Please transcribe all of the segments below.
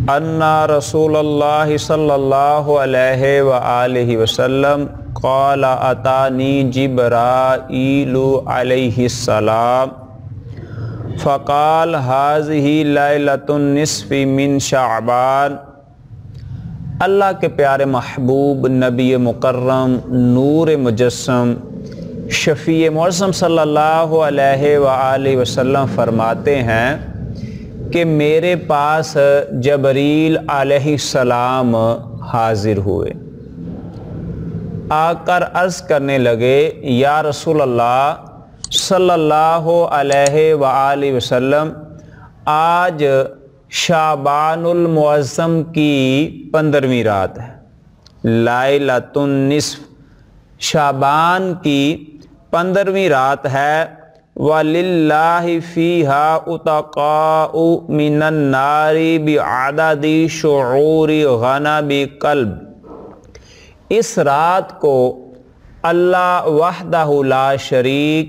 अन्ना रसूलल्लाह सल्लल्लाहु अलैहि वआलिहि वसल्लम क़ाल अतानी जिब्राईलु अलैहिस्सलाम फ़क़ाल हाज़िही लैलतुन निस्फ़ि मिन शअबान। अल्लाह के प्यारे महबूब नबी मुकर्रम नूर मुजस्सम शफ़ी मुअज़्ज़म सल्लल्लाहु अलैहि वआलिहि वसल्लम फरमाते हैं कि मेरे पास जबरील अलैहिस्सलाम हाजिर हुए, आकर अर्ज़ करने लगे, या रसूल अल्लाह सल्लल्लाहु अलैहि वआलिहि वसल्लम, आज शाबानुल मुअज़्ज़म की 15वीं रात है, लाइलतुन निस्फ़, शाबान की 15वीं रात है। वलिल्लाहि फ़ीहा उतक़ाउ मिनन नारी बिअददि शुऊरि ग़नबि क़ल्ब। इस रात को अल्लाह वहदहु ला शरीक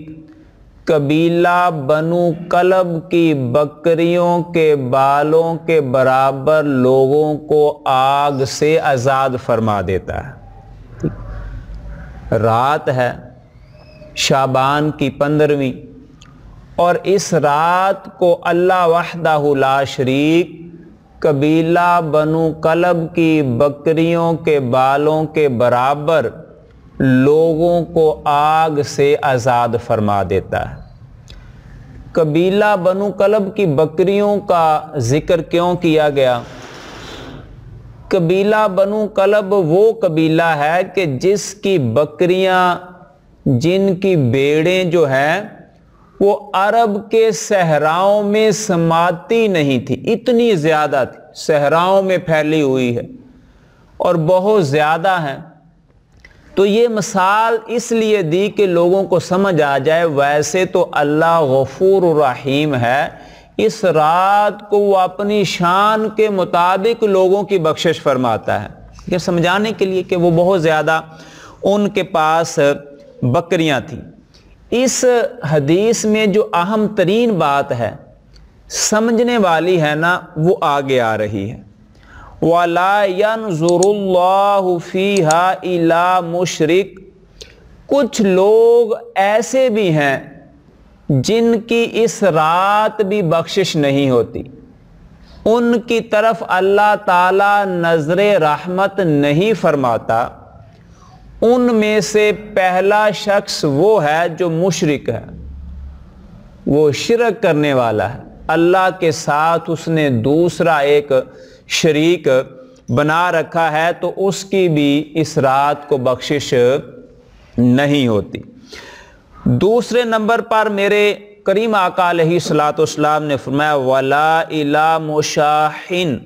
कबीला बनु कलब की बकरियों के बालों के बराबर लोगों को आग से आज़ाद फरमा देता है। रात है शाबान की 15वीं, और इस रात को अल्लाह वहदहु ला शरीक कबीला बनु कलब की बकरियों के बालों के बराबर लोगों को आग से आज़ाद फरमा देता है। कबीला बनु कलब की बकरियों का जिक्र क्यों किया गया? कबीला बनु कलब वो कबीला है कि जिसकी बकरियां, जिनकी भेड़ें जो हैं वो अरब के सहराओं में समाती नहीं थी, इतनी ज़्यादा थी, सहराओं में फैली हुई है और बहुत ज़्यादा हैं। तो ये मिसाल इसलिए दी कि लोगों को समझ आ जाए, वैसे तो अल्लाह गफूर रहीम है, इस रात को वो अपनी शान के मुताबिक लोगों की बख्शिश फरमाता है, ये समझाने के लिए कि वो बहुत ज़्यादा उनके पास बकरियां थी। इस हदीस में जो अहम तरीन बात है, समझने वाली है ना, वो आगे आ रही है। वला यंज़ुरुल्लाहु फ़ीहा इला मुशरिक। कुछ लोग ऐसे भी हैं जिनकी इस रात भी बख्शिश नहीं होती, उनकी तरफ अल्लाह ताला नज़रे रहमत नहीं फरमाता। उनमें से पहला शख्स वो है जो मुशरिक है, वो शिरक करने वाला है, अल्लाह के साथ उसने दूसरा एक शरीक बना रखा है, तो उसकी भी इस रात को बख्शिश नहीं होती। दूसरे नंबर पर मेरे करीम आका अलैहिस्सलाम ने फरमाया वला इला मुशाहिन,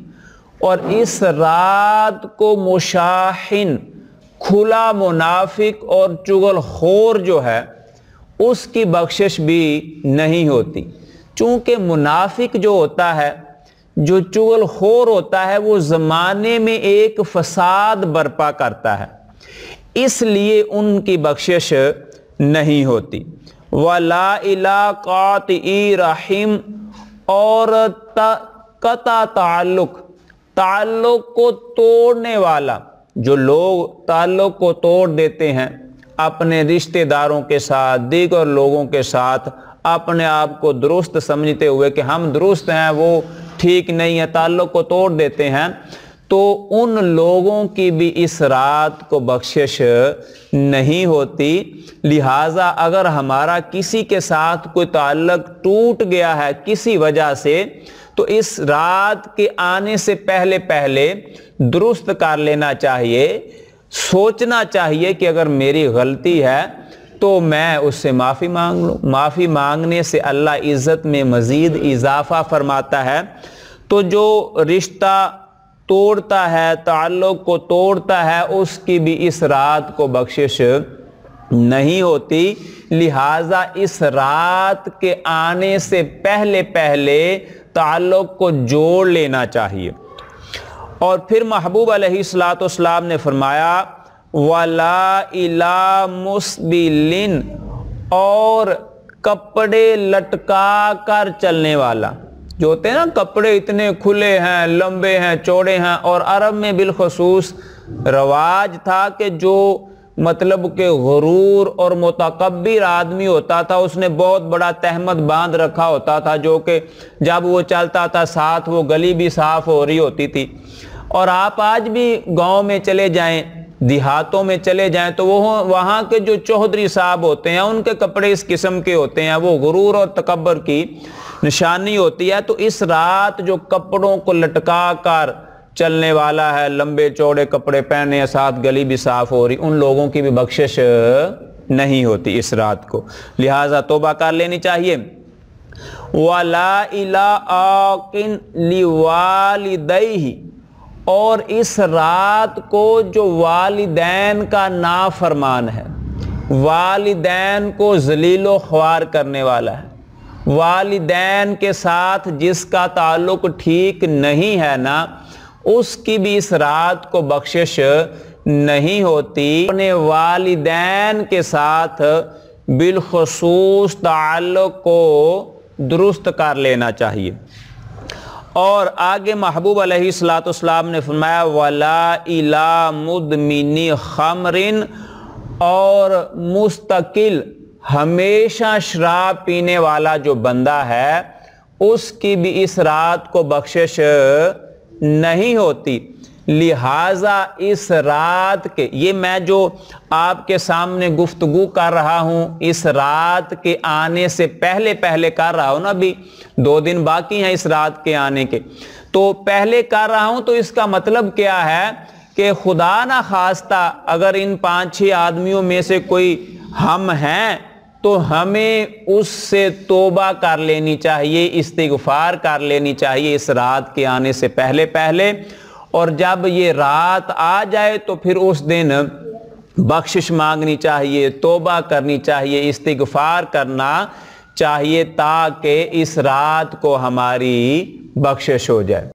और इस रात को मुशाहिन, खुला मुनाफिक और चुगलखोर जो है, उसकी बख्शिश भी नहीं होती। चूँकि मुनाफिक जो होता है, जो चुगलखोर होता है, वो ज़माने में एक फसाद बर्पा करता है, इसलिए उनकी बख्शिश नहीं होती। वला इला कातिई रहीम, और कता ताल्लुक को तोड़ने वाला, जो लोग ताल्लुक को तोड़ देते हैं अपने रिश्तेदारों के साथ, दीगर लोगों के साथ, अपने आप को दुरुस्त समझते हुए कि हम दुरुस्त हैं, वो ठीक नहीं है, ताल्लुक को तोड़ देते हैं, तो उन लोगों की भी इस रात को बख्शिश नहीं होती। लिहाजा अगर हमारा किसी के साथ कोई ताल्लुक टूट गया है किसी वजह से, तो इस रात के आने से पहले पहले दुरुस्त कर लेना चाहिए, सोचना चाहिए कि अगर मेरी गलती है तो मैं उससे माफ़ी मांग लूँ। माफ़ी मांगने से अल्लाह इज़्ज़त में मज़ीद इजाफ़ा फरमाता है। तो जो रिश्ता तोड़ता है, ताल्लुक़ को तोड़ता है, उसकी भी इस रात को बख्शिश नहीं होती। लिहाजा इस रात के आने से पहले पहले ताल्लुक़ को जोड़ लेना चाहिए। और फिर महबूब अलैहिस्सलाम ने फरमाया वला इला मुस्बिलिन, और कपड़े लटका कर चलने वाला, جو ہوتے ہیں نا کپڑے اتنے کھلے ہیں، لمبے ہیں، چوڑے ہیں، اور عرب میں بالخصوص رواج تھا کہ جو مطلب کہ غرور اور متکبر آدمی ہوتا تھا اس نے بہت بڑا تہمت باندھ رکھا ہوتا تھا، جو کہ جب وہ چلتا تھا ساتھ وہ گلی بھی صاف ہو رہی ہوتی تھی۔ اور آپ آج بھی گاؤں میں چلے جائیں، دیہاتوں میں چلے جائیں تو وہاں کے جو چوہدری صاحب ہوتے ہیں ان کے کپڑے اس قسم کے ہوتے ہیں، وہ غرور اور تکبر کی نشانی ہوتی ہے۔ تو اس رات جو کپڑوں کو لٹکا کر چلنے والا ہے، لمبے چوڑے کپڑے پہنے ساتھ گلی بھی صاف ہو رہی، ان لوگوں کی بھی بخشش نہیں ہوتی اس رات کو، لہٰذا توبہ کر لینی چاہیے۔ وَلَا إِلَىٰ آقٍ لِوَالِدَيْهِ، اور اس رات کو جو والدین کا نافرمان ہے، والدین کو ذلیل و خوار کرنے والا ہے، والدین کے ساتھ جس کا تعلق ٹھیک نہیں ہے نا، اس کی بھی اس رات کو بخشش نہیں ہوتی۔ اپنے والدین کے ساتھ بالخصوص تعلق کو درست کر لینا چاہیے۔ اور آگے محبوب علیہ السلام نے فرمایا وَلَا إِلَىٰ مُدْمِنِ خَمْرٍ، اور مستقل ہمیشہ شراب پینے والا جو بندہ ہے اس کی بھی اس رات کو بخشش نہیں ہوتی۔ لہٰذا اس رات کے، یہ میں جو آپ کے سامنے گفتگو کر رہا ہوں اس رات کے آنے سے پہلے کر رہا ہوں نا، ابھی 2 دن باقی ہیں اس رات کے آنے کے، تو پہلے کر رہا ہوں، تو اس کا مطلب کیا ہے کہ خدا نہ خواستہ اگر ان 5-6 آدمیوں میں سے کوئی ہم ہیں تو ہمیں اس سے توبہ کر لینی چاہیے، استغفار کر لینی چاہیے اس رات کے آنے سے پہلے، اور جب یہ رات آ جائے تو پھر اس دن بخشش مانگنی چاہیے، توبہ کرنی چاہیے، استغفار کرنا چاہیے، تاکہ اس رات کو ہماری بخشش ہو جائے۔